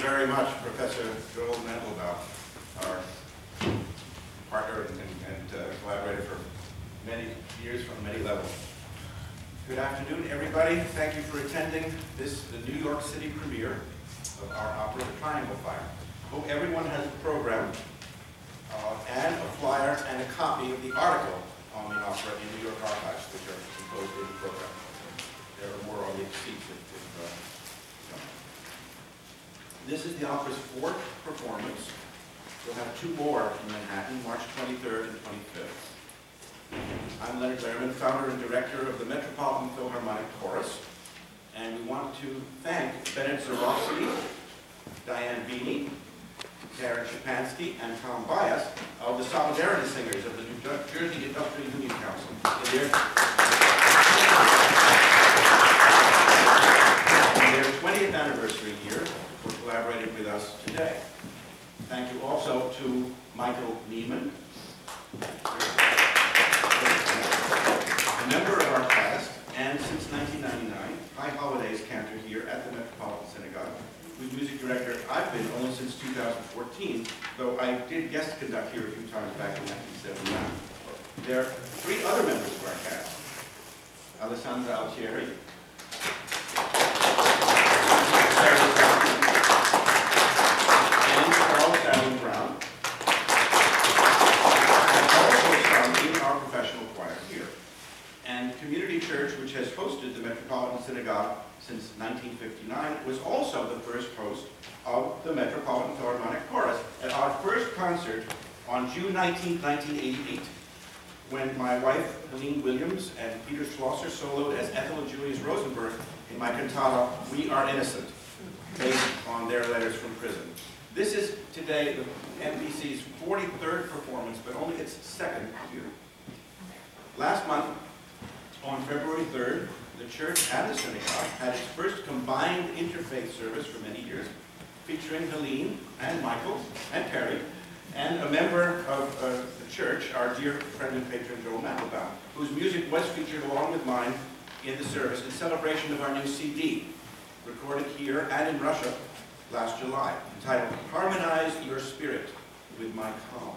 very much, Professor Joel Mendelbaum, our partner and collaborator for many years from many levels. Good afternoon, everybody. Thank you for attending the New York City premiere of our opera, The Triangle Fire. Hope everyone has a program and a flyer and a copy of the article on the opera in New York Archives, which are enclosed in the program. There are more on the seats. This is the opera's 4th performance. We'll have 2 more in Manhattan, March 23rd and 25th. I'm Leonard Lehrman, founder and director of the Metropolitan Philharmonic Chorus, and we want to thank Bennett Zarofsky, Diane Beanie, Karen Shapansky, and Tom Bias of the Solidarity Singers of the New Jersey Industrial Union Council in their 20th anniversary year for collaborating with us today. Thank you also to Michael Neiman, a member of our cast, and since 1999, High Holidays cantor here at the Metropolitan Synagogue, whose music director I've been only since 2014, though I did guest conduct here a few times back in 1979. There are 3 other members of our cast: Alessandra Altieri, and Charles Allen Brown, and also some in our professional choir here. And Community Church, which has hosted the Metropolitan Synagogue since 1959, was also the first host of the Metropolitan Philharmonic Chorus at our first concert on June 19, 1988, when my wife, Helene Williams, and Peter Schlosser soloed as Ethel and Julius Rosenberg in my cantata, We Are Innocent, based on their letters from prison. This is today the NBC's 43rd performance, but only its 2nd here. Last month, on February 3rd, the church and the synagogue had its first combined interfaith service for many years, featuring Helene and Michael and Perry, and a member of the church, our dear friend and patron Joel Mendelbaum, whose music was featured along with mine in the service in celebration of our new CD, recorded here and in Russia last July, entitled Harmonize Your Spirit with My Calm.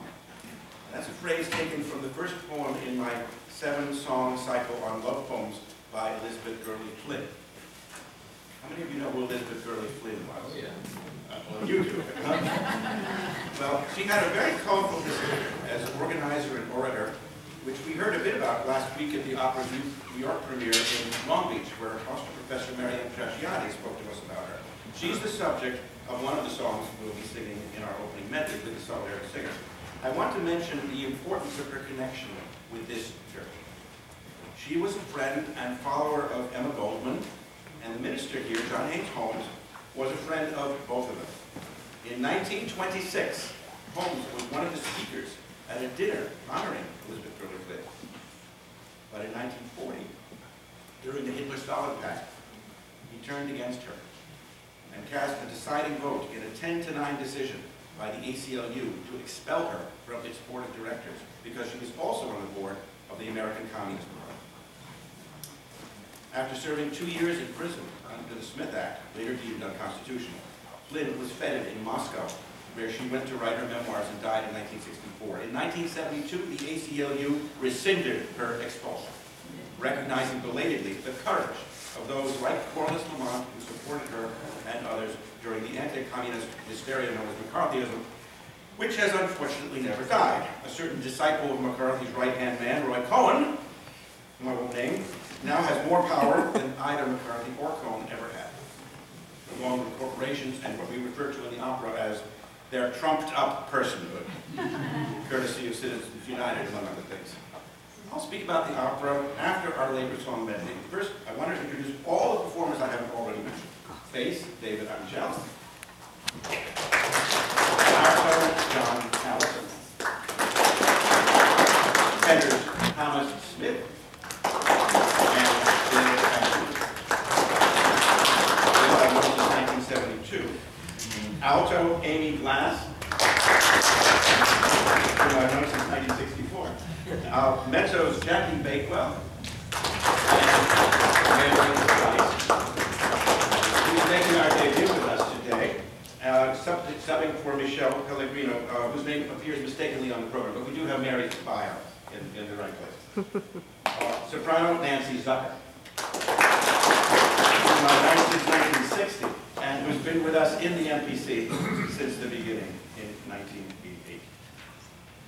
That's a phrase taken from the first poem in my 7-song cycle on love poems by Elizabeth Gurley Flynn. How many of you know who Elizabeth Gurley Flynn was? Oh, yeah. Well, you do. Well, she had a very colorful history as an organizer and orator, which we heard a bit about last week at the Opera New York premiere in Long Beach, where Foster Professor Marianne Trasciani spoke to us about her. She's the subject of one of the songs we'll be singing in our opening medley with the Solidarity Singers. I want to mention the importance of her connection with this church. She was a friend and follower of Emma Goldman, and the minister here, John Haynes Holmes, was a friend of both of them. In 1926, Holmes was one of the speakers at a dinner honoring Elizabeth Gurley Flynn. But in 1940, during the Hitler-Stalin Pact, he turned against her and cast a deciding vote in a 10-9 decision by the ACLU to expel her from its board of directors because she was also on the board of the American Communist Party. After serving 2 years in prison under the Smith Act, later deemed unconstitutional, Flynn was feted in Moscow, where she went to write her memoirs and died in 1964. In 1972, the ACLU rescinded her expulsion, recognizing belatedly the courage of those like Corliss Lamont, who supported her and others during the anti-communist hysteria known as McCarthyism, which has unfortunately never died. A certain disciple of McCarthy's right-hand man, Roy Cohn, whom I won't name, now has more power than either McCarthy or Cohn ever had, along with corporations and what we refer to in the opera as their trumped-up personhood, courtesy of Citizens United, among other things. I'll speak about the opera after our labor song medley. First, I want to introduce all the performers I haven't already mentioned. Bass, David Angel. Alto, John Allison. Tenors, Thomas Smith. And David Ashton. I've known since 1972. Alto, Amy Glass. Whom I've known since 1964. Mezzo's Jackie Bakewell. And Mary Price. Who's making our debut with us today. subbing for Michelle Pellegrino, whose name appears mistakenly on the program, but we do have Mary's bio in the right place. Soprano Nancy Zucker, since 1960, and who's been with us in the MPC since the beginning in 1988.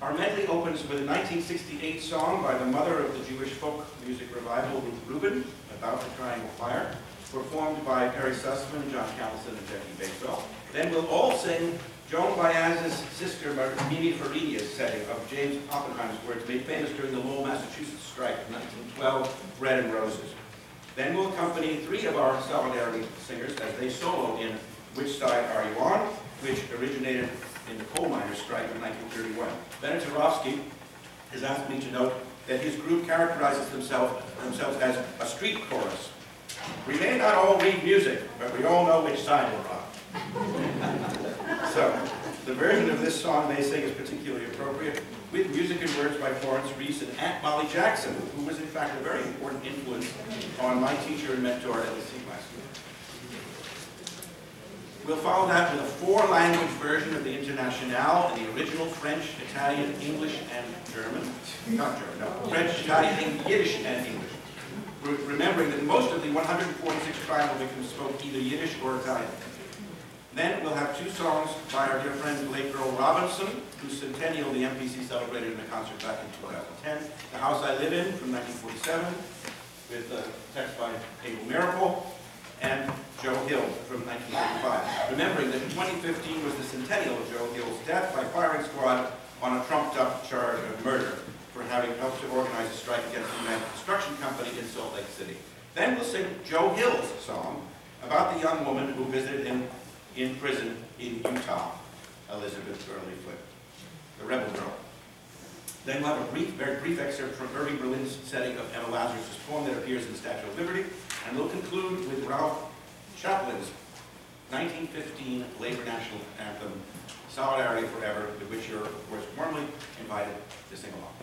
Our medley opens with a 1968 song by the mother of the Jewish folk music revival, Ruth Rubin, About the Triangle Fire, performed by Perry Sussman, John Callison, and Jackie Bakewell. Then we'll all sing Joan Baez's sister, Mimi Farinia's setting of James Oppenheim's words, made famous during the Lowell, Massachusetts strike of 1912, Bread and Roses. Then we'll accompany three of our Solidarity singers as they solo in Which Side Are You On?, which originated in the coal miners' strike of 1931. Bennett Tarofsky has asked me to note that his group characterizes themselves as a street chorus. We may not all read music, but we all know which side we're on. So, the version of this song they sing is particularly appropriate, with music and words by Florence Reese and Aunt Molly Jackson, who was in fact a very important influence on my teacher and mentor at the C class. We'll follow that with a four-language version of the Internationale in the original French, Italian, English, and German. Not German, no. French, Italian, Yiddish, and English. Remembering that most of the 146 tribal victims spoke either Yiddish or Italian. Then we'll have two songs by our dear friend Blake Earl Robinson, whose centennial the MPC celebrated in a concert back in 2010. The House I Live In from 1947, with text by Abel Miracle, and Joe Hill from 1935. Remembering that 2015 was the centennial of Joe Hill's death by firing squad on a trumped-up charge of murder for having helped to organize a strike against the United Construction Company in Salt Lake City. Then we'll sing Joe Hill's song about the young woman who visited him in prison in Utah, Elizabeth Gurley Foote, the rebel girl. Then we'll have a very brief excerpt from Irving Berlin's setting of Emma Lazarus' poem that appears in the Statue of Liberty, and we'll conclude with Ralph Chaplin's 1915 Labor National Anthem, Solidarity Forever, with which you're, of course, warmly invited to sing along.